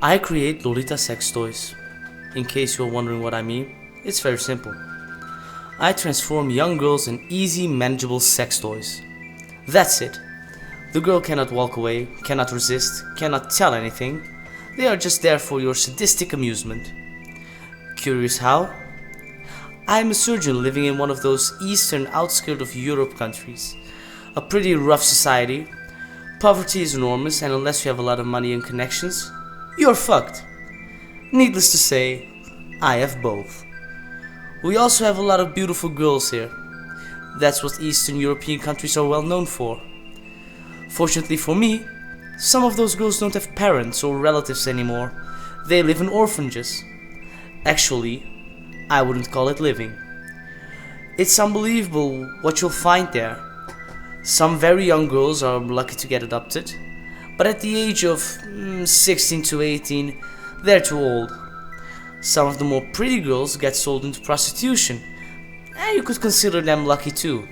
I create Lolita sex toys. In case you're wondering what I mean, it's very simple. I transform young girls in easy, manageable sex toys. That's it. The girl cannot walk away, cannot resist, cannot tell anything. They are just there for your sadistic amusement. Curious how? I am a surgeon living in one of those eastern outskirts of Europe countries. A pretty rough society. Poverty is enormous, and unless you have a lot of money and connections, you're fucked. Needless to say, I have both. We also have a lot of beautiful girls here. That's what Eastern European countries are well known for. Fortunately for me, some of those girls don't have parents or relatives anymore. They live in orphanages. Actually, I wouldn't call it living. It's unbelievable what you'll find there. Some very young girls are lucky to get adopted, but at the age of 16 to 18, they're too old. Some of the more pretty girls get sold into prostitution, and you could consider them lucky too.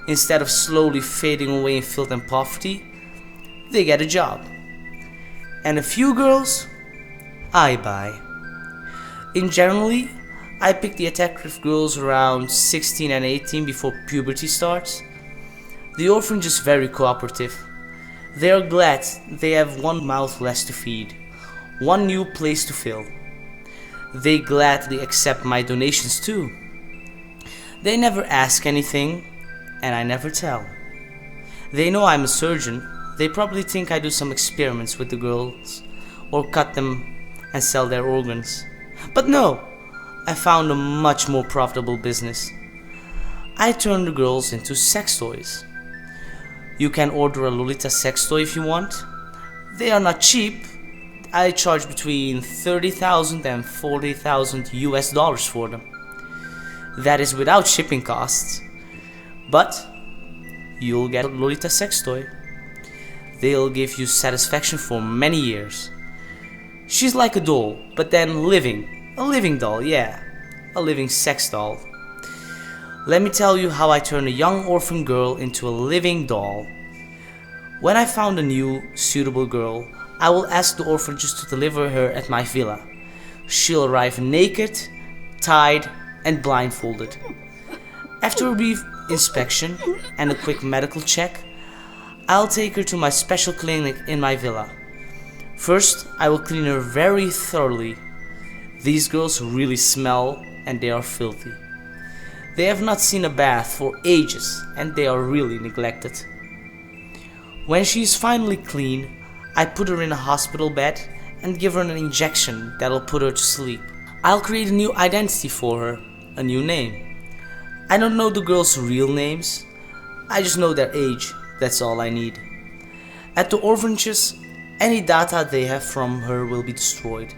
Instead of slowly fading away in filth and poverty, they get a job. And a few girls, I buy. In generally, I pick the attractive girls around 16 and 18 before puberty starts. The orphanage is very cooperative. They are glad they have one mouth less to feed, one new place to fill. They gladly accept my donations too. They never ask anything, and I never tell. They know I'm a surgeon. They probably think I do some experiments with the girls, or cut them and sell their organs. But no, I found a much more profitable business. I turn the girls into sex toys. You can order a Lolita sex toy if you want. They are not cheap. I charge between 30,000 and 40,000 US dollars for them. That is without shipping costs. But you'll get a Lolita sex toy. They'll give you satisfaction for many years. She's like a doll, but then living. A living doll, yeah. A living sex doll. Let me tell you how I turn a young orphan girl into a living doll. When I found a new, suitable girl, I will ask the orphanages to deliver her at my villa. She'll arrive naked, tied, and blindfolded. After a brief inspection and a quick medical check, I'll take her to my special clinic in my villa. First, I will clean her very thoroughly. These girls really smell and they are filthy. They have not seen a bath for ages and they are really neglected. When she is finally clean, I put her in a hospital bed and give her an injection that'll put her to sleep. I'll create a new identity for her, a new name. I don't know the girls' real names, I just know their age, that's all I need. At the orphanages, any data they have from her will be destroyed.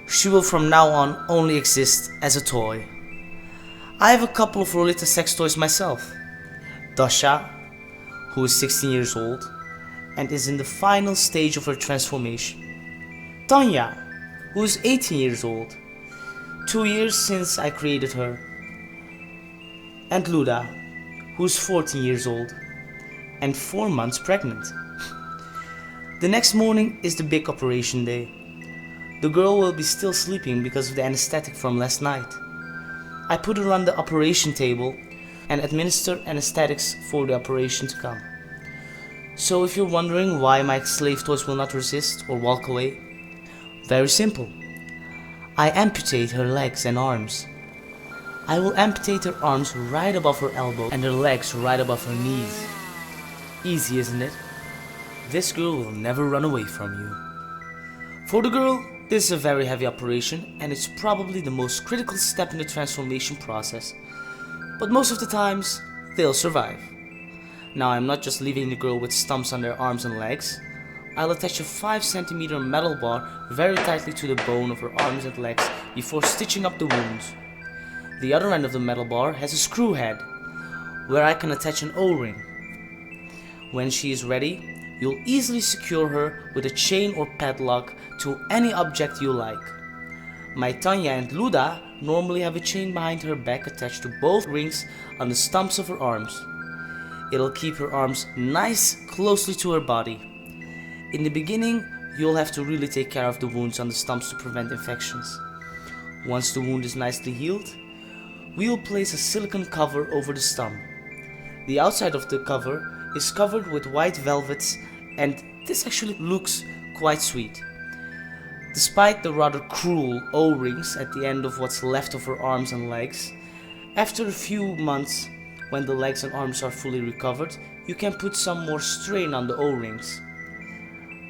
She will from now on only exist as a toy. I have a couple of Lolita sex toys myself. Dasha, who is 16 years old and is in the final stage of her transformation. Tanya, who is 18 years old, 2 years since I created her. And Luda, who is 14 years old and 4 months pregnant. The next morning is the big operation day. The girl will be still sleeping because of the anesthetic from last night. I put her on the operation table and administer anesthetics for the operation to come. So if you're wondering why my slave toys will not resist or walk away, very simple. I amputate her legs and arms. I will amputate her arms right above her elbow and her legs right above her knees. Easy, isn't it? This girl will never run away from you. For the girl, this is a very heavy operation and it's probably the most critical step in the transformation process. But most of the times, they'll survive. Now I'm not just leaving the girl with stumps on their arms and legs. I'll attach a 5 cm metal bar very tightly to the bone of her arms and legs before stitching up the wounds. The other end of the metal bar has a screw head, where I can attach an O-ring. When she is ready, you'll easily secure her with a chain or padlock to any object you like. My Tanya and Luda normally have a chain behind her back attached to both rings on the stumps of her arms. It'll keep her arms nice closely to her body. In the beginning, you'll have to really take care of the wounds on the stumps to prevent infections. Once the wound is nicely healed, we'll place a silicone cover over the stump. The outside of the cover is covered with white velvets, and this actually looks quite sweet. Despite the rather cruel O-rings at the end of what's left of her arms and legs, after a few months, when the legs and arms are fully recovered, you can put some more strain on the O-rings.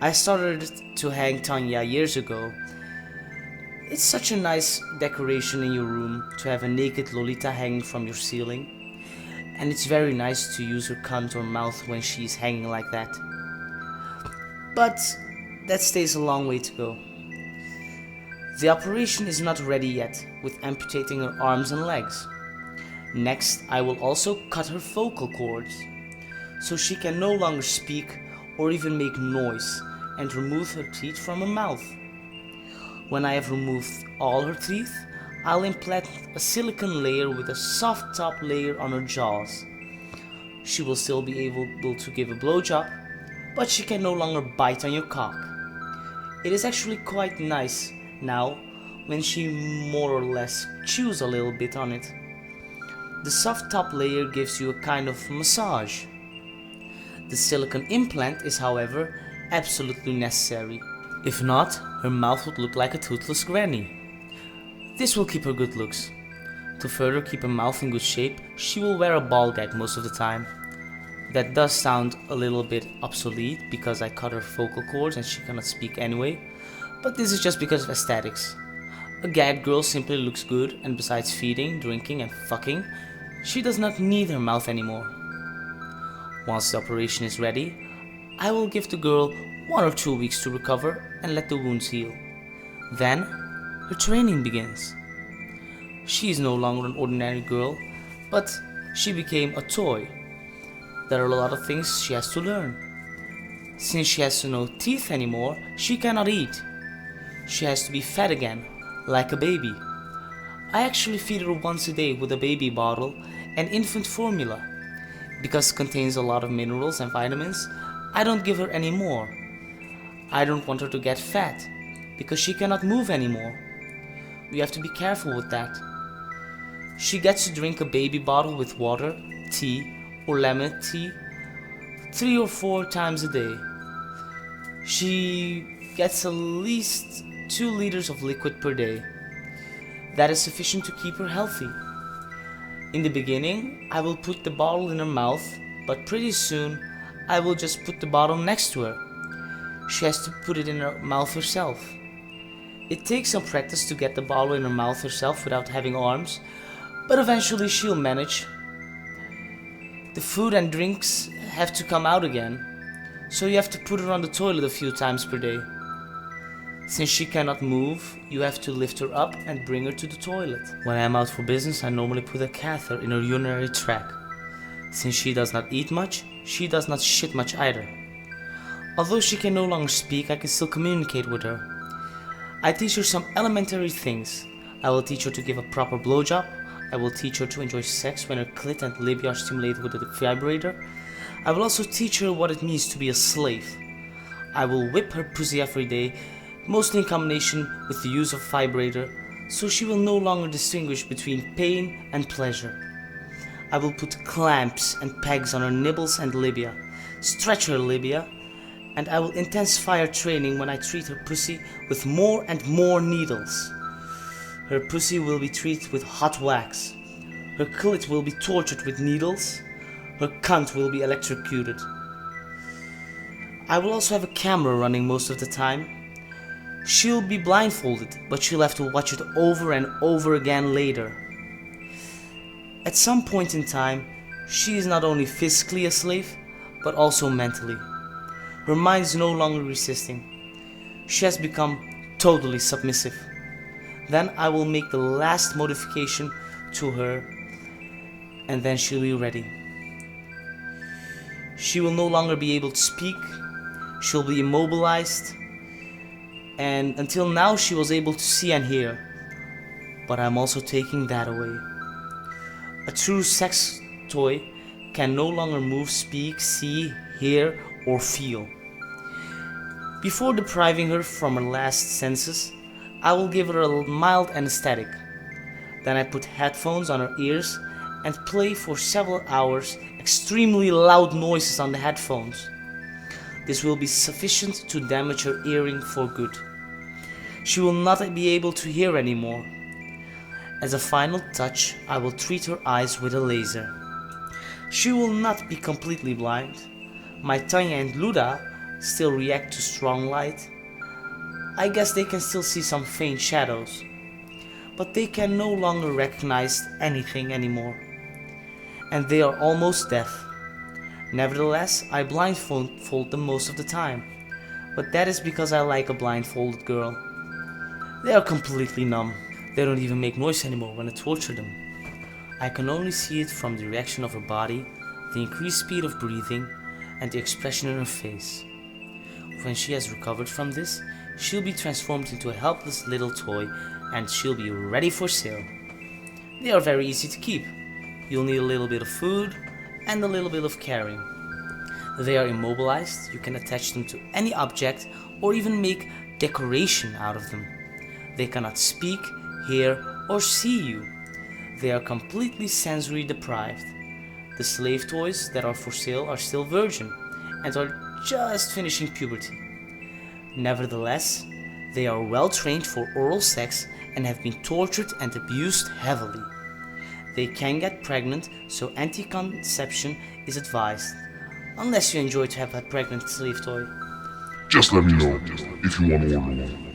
I started to hang Tanya years ago. It's such a nice decoration in your room to have a naked Lolita hanging from your ceiling, and it's very nice to use her cunt or mouth when she's hanging like that. But that stays a long way to go. The operation is not ready yet, with amputating her arms and legs. Next, I will also cut her vocal cords, so she can no longer speak or even make noise, and remove her teeth from her mouth. When I have removed all her teeth, I'll implant a silicone layer with a soft top layer on her jaws. She will still be able to give a blowjob, but she can no longer bite on your cock. It is actually quite nice now when she more or less chews a little bit on it. The soft top layer gives you a kind of massage. The silicone implant is, however, absolutely necessary. If not, her mouth would look like a toothless granny. This will keep her good looks. To further keep her mouth in good shape, she will wear a ball gag most of the time. That does sound a little bit obsolete because I cut her vocal cords and she cannot speak anyway, but this is just because of aesthetics. A gag girl simply looks good, and besides feeding, drinking and fucking, she does not need her mouth anymore. Once the operation is ready, I will give the girl 1 or 2 weeks to recover and let the wounds heal. Then, her training begins. She is no longer an ordinary girl, but she became a toy. There are a lot of things she has to learn. Since she has no teeth anymore, she cannot eat. She has to be fed again, like a baby. I actually feed her once a day with a baby bottle and infant formula. Because it contains a lot of minerals and vitamins, I don't give her any more. I don't want her to get fat, because she cannot move anymore. We have to be careful with that. She gets to drink a baby bottle with water, tea, or lemon tea 3 or 4 times a day. She gets at least 2 liters of liquid per day. That is sufficient to keep her healthy. In the beginning, I will put the bottle in her mouth, but pretty soon I will just put the bottle next to her. She has to put it in her mouth herself. It takes some practice to get the bottle in her mouth herself without having arms, but eventually she'll manage. The food and drinks have to come out again, so you have to put her on the toilet a few times per day. Since she cannot move, you have to lift her up and bring her to the toilet. When I am out for business, I normally put a catheter in her urinary tract. Since she does not eat much, she does not shit much either. Although she can no longer speak, I can still communicate with her. I teach her some elementary things. I will teach her to give a proper blowjob. I will teach her to enjoy sex when her clit and labia are stimulated with a vibrator. I will also teach her what it means to be a slave. I will whip her pussy every day, mostly in combination with the use of vibrator, so she will no longer distinguish between pain and pleasure. I will put clamps and pegs on her nibbles and labia, stretch her labia, and I will intensify her training when I treat her pussy with more and more needles. Her pussy will be treated with hot wax. Her clit will be tortured with needles. Her cunt will be electrocuted. I will also have a camera running most of the time. She'll be blindfolded, but she'll have to watch it over and over again later. At some point in time, she is not only physically a slave, but also mentally. Her mind is no longer resisting. She has become totally submissive. Then I will make the last modification to her, and then she'll be ready. She will no longer be able to speak. She'll be immobilized. And until now she was able to see and hear. But I'm also taking that away. A true sex toy can no longer move, speak, see, hear, or feel. Before depriving her from her last senses, I will give her a mild anesthetic. Then I put headphones on her ears and play for several hours extremely loud noises on the headphones. This will be sufficient to damage her hearing for good. She will not be able to hear anymore. As a final touch, I will treat her eyes with a laser. She will not be completely blind. My Tanya and Luda still react to strong light. I guess they can still see some faint shadows, but they can no longer recognize anything anymore, and they are almost deaf. Nevertheless, I blindfold them most of the time, but that is because I like a blindfolded girl. They are completely numb. They don't even make noise anymore when I torture them. I can only see it from the reaction of her body, the increased speed of breathing, and the expression in her face. When she has recovered from this, she'll be transformed into a helpless little toy and she'll be ready for sale. They are very easy to keep. You'll need a little bit of food and a little bit of caring. They are immobilized, you can attach them to any object or even make decoration out of them. They cannot speak, hear, or see you. They are completely sensory deprived. The slave toys that are for sale are still virgin and are just finishing puberty. Nevertheless, they are well trained for oral sex and have been tortured and abused heavily. They can get pregnant, so anti-conception is advised, unless you enjoy to have a pregnant slave toy. Just let me know if you want to order one.